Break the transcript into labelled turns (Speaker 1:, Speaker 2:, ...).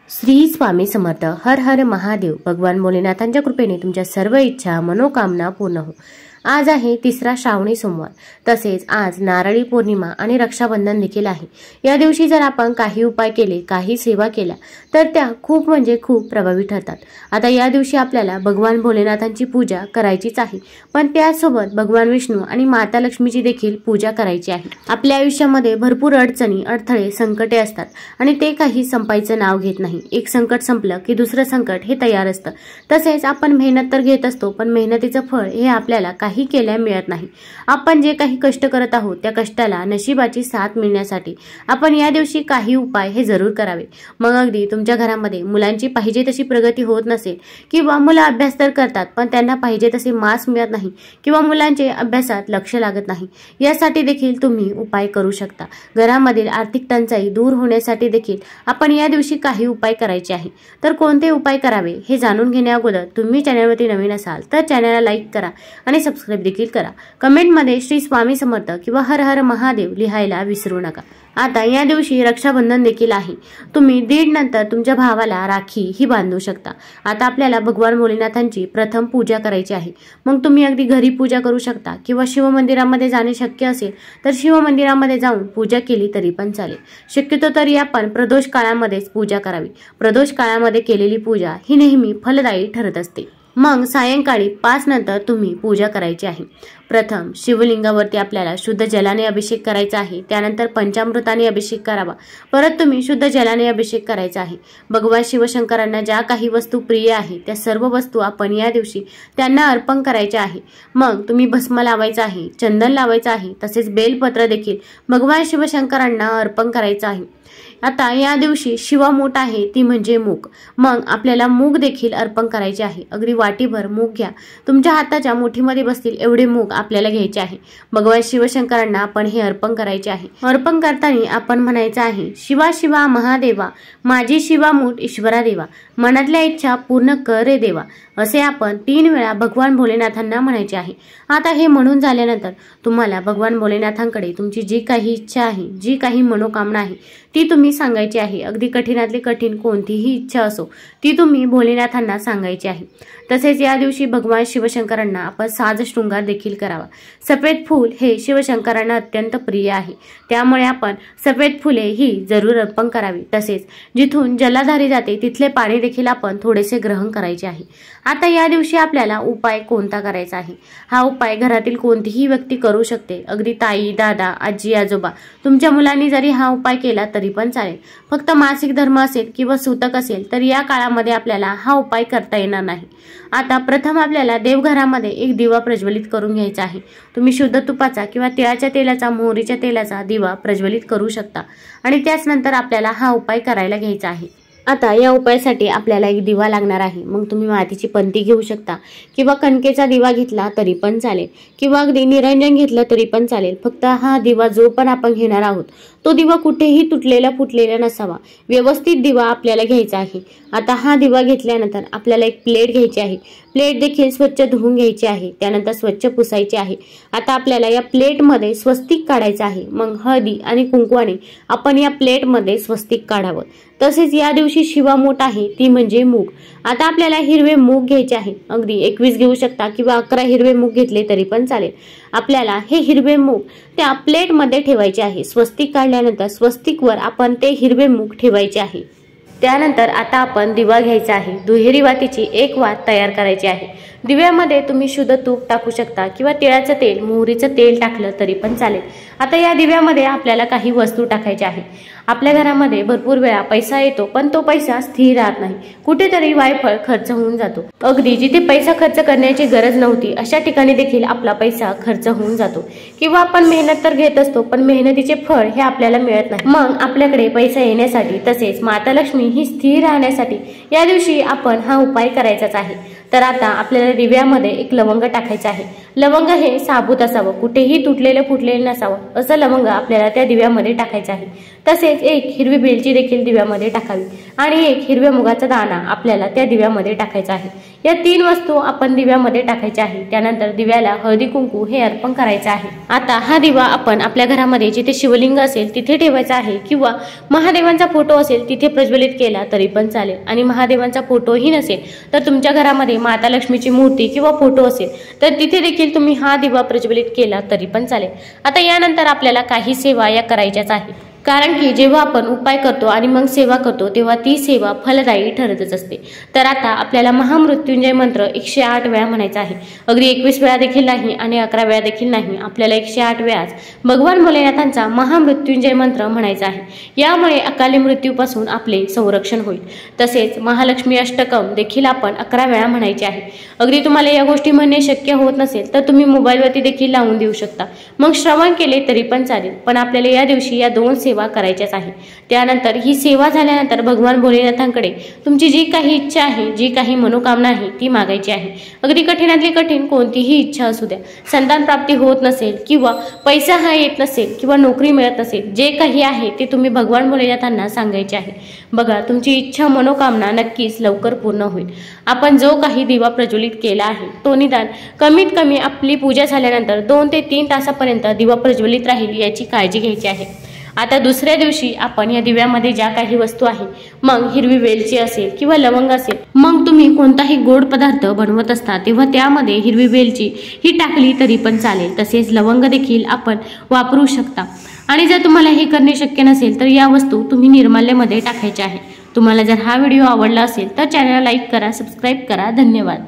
Speaker 1: श्री स्वामी समर्थ। हर हर महादेव। भगवान भोलेनाथांच्या कृपेने तुमच्या सर्व इच्छा मनोकामना पूर्ण हो। आज आहे तिसरा श्रावणी सोमवार, तसेच आज नारळी पौर्णिमा आणि रक्षाबंधन देखील आहे। या दिवशी जर आपण काही उपाय केले, काही सेवा केल्या तर त्या खूप म्हणजे खूप प्रभावी ठरतात। आता या दिवशी आपल्याला भगवान भोलेनाथांची पूजा करायचीच आहे, पण त्यासोबत भगवान विष्णू आणि माता लक्ष्मीची देखील पूजा करायची आहे। आपल्या आयुष्यामध्ये भरपूर अडचणी, अडथळे, संकटे असतात आणि ते काही संपायचं नाव घेत नाही। एक संकट संपलं की दुसरं संकट हे तयार असतं। तसेच आपण मेहनत तर घेत असतो, पण मेहनतीचं फळ हे आपल्याला काही केल्या मिळत नाही। आपण जे काही कष्ट करत आहोत त्या कष्टाला नशिबाची साथ मिळण्यासाठी आपण या दिवशी काही उपाय हे जरूर करावे। मग अगदी तुमच्या घरामध्ये मुलांची पाहिजे तशी प्रगती होत नसेल किंवा मुलं अभ्यास तर करतात पण त्यांना पाहिजे तसे मार्क्स मिळत नाही किंवा मुलांचे अभ्यासात लक्ष लागत नाही, यासाठी देखील तुम्ही उपाय करू शकता। घरामधील आर्थिक टंचाई दूर होण्यासाठी देखील आपण या दिवशी काही उपाय करायचे आहे। तर कोणते उपाय करावे हे जाणून घेण्या अगोदर तुम्ही चॅनलवरती नवीन असाल तर चॅनलला लाईक करा आणि सबस्क्राइब देखील करा। कमेंटमध्ये श्री स्वामी समर्थ किंवा हर हर महादेव लिहायला विसरू नका। आता या दिवशी रक्षाबंधन देखील आहे। तुम्ही दीड नंतर तुमच्या भावाला राखी ही बांधू शकता। आता आपल्याला भगवान भोलेनाथांची प्रथम पूजा करायची आहे। मग तुम्ही अगदी घरी पूजा करू शकता किंवा शिव मंदिरामध्ये जाणे शक्य असेल तर शिव मंदिरामध्ये जाऊन पूजा केली तरी पण चालेल। शक्यतो तरी आपण प्रदोष काळामध्येच पूजा करावी। प्रदोष काळामध्ये केलेली पूजा ही नेहमी फलदायी ठरत असते। मग सायंकाळी 5 नंतर तुम्ही पूजा करायची आहे। प्रथम शिवलिंगावरती आपल्याला शुद्ध जलाने अभिषेक करायचा आहे, त्यानंतर पंचामृताने अभिषेक करावा, परत तुम्ही शुद्ध जलाने अभिषेक करायचा आहे। भगवान शिवशंकरांना ज्या काही वस्तू प्रिय आहे त्या सर्व वस्तू आपण या दिवशी त्यांना अर्पण करायच्या आहे। मग तुम्ही भस्म लावायचा आहे, चंदन लावायचं आहे, तसेच बेलपत्र देखील भगवान शिवशंकरांना अर्पण करायचं आहे। आता या दिवशी शिवामूठ आहे ती म्हणजे मूग, मग आपल्याला मूग देखील अर्पण करायचे आहे। अगदी वाटीभर मूग घ्या, तुमच्या हाताच्या मुठीमध्ये बसतील एवढे मूग आपल्याला घ्यायचे आहे। भगवान शिवशंकरांना आपण हे अर्पण करायचे आहे। अर्पण करताना आपण म्हणायचं आहे, शिवा शिवा महादेवा, माझी शिवामूठ ईश्वरा देवा, मनातल्या इच्छा पूर्ण कर रे देवा, असे आपण 3 वेळा भगवान भोलेनाथांना म्हणायचे आहे। आता हे म्हणून झाल्यानंतर तुम्हाला भगवान भोलेनाथांकडे तुमची जी काही इच्छा आहे, जी काही मनोकामना आहे ती तुम्ही सांगायची आहे। अगदी कठीणातली कठीण कोणतीही इच्छा असो ती तुम्ही भोलेनाथांना सांगायची आहे। तसेच या दिवशी भगवान शिवशंकरांना आपण साज शृंगार देखील करावा। सफेद फूल हे शिवशंकरांना अत्यंत प्रिय आहे, त्यामुळे आपण सफेद फुले ही जरूर अर्पण करावी। तसेच जिथून जलाधारी जाते तिथले पाणी देखील आपण थोडेसे ग्रहण करायचे आहे। आता या दिवशी आपल्याला उपाय कोणता करायचा आहे? हा उपाय घरातील कोणतीही व्यक्ती करू शकते। अगदी ताई, दादा, आजी, आजोबा, तुमच्या मुलांनी जरी हा उपाय केला तरी पण चालेल। फक्त मासिक धर्म असेल किंवा सूतक असेल तर या काळामध्ये आपल्याला हा उपाय करता येणार नाही। आता प्रथम आपल्याला देवघरामध्ये एक दिवा प्रज्वलित करून घ्यायचा आहे। तुम्ही शुद्ध तुपाचा किंवा तिळाच्या तेलाचा, मोहरीच्या तेलाचा दिवा प्रज्वलित करू शकता आणि त्याच नंतर आपल्याला हा उपाय करायला घ्यायचा आहे। आता या उपायासाठी आपल्याला एक दिवा लागणार आहे। मग तुम्ही मातीची पंती घेऊ शकता किंवा कणकेचा दिवा घेतला तरी पण चालेल किंवा अगदी निरंजन घेतलं तरी पण चालेल। फक्त हा दिवा जो पण आपण घेणार आहोत तो दिवा कुठेही तुटलेला फुटलेला नसावा, व्यवस्थित दिवा आपल्याला घ्यायचा आहे। आता हा दिवा घेतल्यानंतर आपल्याला एक प्लेट घ्यायची आहे। प्लेट देखील स्वच्छ धुवून घ्यायची आहे, त्यानंतर स्वच्छ पुसायची आहे। आता आपल्याला या प्लेटमध्ये स्वस्तिक काढायचं आहे। मग हळदी आणि कुंकवाने आपण या प्लेटमध्ये स्वस्तिक काढावं। तसेच या दिवशी शिवामूठ आहे ती म्हणजे मूग। आता आपल्याला हिरवे मूग घ्यायचे आहे, अगदी 21 घेऊ शकता किंवा 11 हिरवे मूग घेतले तरी पण चालेल। आपल्याला हे हिरवे मूग त्या प्लेटमध्ये ठेवायचे आहे। स्वस्तिक काढल्यानंतर स्वस्तिकवर आपण ते हिरवे मूग ठेवायचे आहे। त्यानंतर आता आपण दिवा घ्यायचा आहे। दुहेरी वातीची एक वात तयार करायची आहे। दिव्यामध्ये तुम्ही शुद्ध तूप टाकू शकता किंवा तिळाचं तेल, मोहरीचं तेल टाकलं तरी पण चालेल। आता या दिव्यामध्ये आपल्याला काही वस्तू टाकायच्या आहे। आपल्या घरामध्ये भरपूर वेळा पैसा येतो पण तो पैसा स्थिर राहत नाही, कुठेतरी वायफळ खर्च होऊन जातो। अगदी जिथे पैसा खर्च करण्याची गरज नव्हती अशा ठिकाणी देखील आपला पैसा खर्च होऊन जातो किंवा आपण मेहनत तर घेत असतो पण मेहनतीचे फळ हे आपल्याला मिळत नाही। मग आपल्याकडे पैसा येण्यासाठी तसेच माता लक्ष्मी ही स्थिर राहण्यासाठी या दिवशी आपण हा उपाय करायचाच आहे। तर आता आपल्याला दिव्यामध्ये एक लवंग टाकायचं आहे। लवंग हे साबूत असावं, कुठेही तुटलेलं फुटलेलं नसावं असं लवंग आपल्याला त्या दिव्यामध्ये टाकायचं आहे। तसेच एक हिरवी वेलची देखील दिव्यामध्ये टाकावी आणि एक हिरव्या मुगाचा दाणा आपल्याला त्या दिव्यामध्ये टाकायचा आहे। या 3 वस्तू आपण दिव्यामध्ये टाकायच्या आहे। त्यानंतर दिव्याला हळदी कुंकू हे अर्पण करायचं आहे। आता हा दिवा आपण आपल्या घरामध्ये जिथे शिवलिंग असेल तिथे ठेवायचा आहे किंवा महादेवांचा फोटो असेल तिथे प्रज्वलित केला तरी पण चालेल। आणि महादेवांचा फोटोही नसेल तर तुमच्या घरामध्ये माता लक्ष्मीची मूर्ती किंवा फोटो असेल तर तिथे देखील तुम्ही हा दिवा प्रज्वलित केला तरी पण चालेल। आता यानंतर आपल्याला काही सेवा या करायच्याच आहे, कारण की जेव्हा आपण उपाय करतो आणि मग सेवा करतो तेव्हा ती सेवा फलदायी ठरतच असते। तर आता आपल्याला महामृत्युंजय मंत्र 108 वेळा म्हणायचा आहे। अगदी 21 वेळा देखील नाही आणि 11 वेळा देखील नाही, आपल्याला 108 वेळाच भगवान भोलेनाथांचा महामृत्युंजय मंत्र म्हणायचा आहे। यामुळे अकाली मृत्यूपासून आपले संरक्षण होईल। तसेच महालक्ष्मी अष्टकम देखील आपण 11 वेळा म्हणायचे आहे। अगदी तुम्हाला या गोष्टी म्हणणे शक्य होत नसेल तर तुम्ही मोबाईलवरती देखील लावून देऊ शकता, मग श्रवण केले तरी पण चालेल। पण आपल्याला या दिवशी या 2 सेवा करायच्याच आहे। त्यानंतर ही सेवा झाल्यानंतर भगवान भोलेनाथांकडे तुमची जी काही इच्छा आहे, जी काही मनोकामना आहे ती मागायची आहे। अगदी कठीणातली कठीण कोणतीही इच्छा असू द्या, संतान प्राप्ती होत नसेल किंवा पैसा हा येत नसेल किंवा नोकरी मिळत नसेल, जे काही आहे ते तुम्ही भगवान भोलेनाथांना सांगायचे आहे। बघा, तुमची इच्छा मनोकामना नक्कीच लवकर पूर्ण होईल। आपण जो काही दिवा प्रज्वलित केला आहे तो निदान कमीत कमी आपली पूजा झाल्यानंतर 2 ते 3 तासापर्यंत दिवा प्रज्वलित राहील याची काळजी घ्यायची आहे। आता दुसऱ्या दिवशी आपण या दिव्यामध्ये ज्या काही वस्तू आहे, मग हिरवी वेलची असेल किंवा लवंग असेल, मग तुम्ही कोणताही गोड पदार्थ बनवत असता तेव्हा त्यामध्ये हिरवी वेलची ही टाकली तरी पण चालेल। तसेच लवंग देखील आपण वापरू शकता। आणि जर तुम्हाला हे करणे शक्य नसेल तर या वस्तू तुम्ही निर्माल्यामध्ये टाकायच्या आहे। तुम्हाला जर हा व्हिडिओ आवडला असेल तर चॅनलला लाईक करा, सबस्क्राईब करा। धन्यवाद।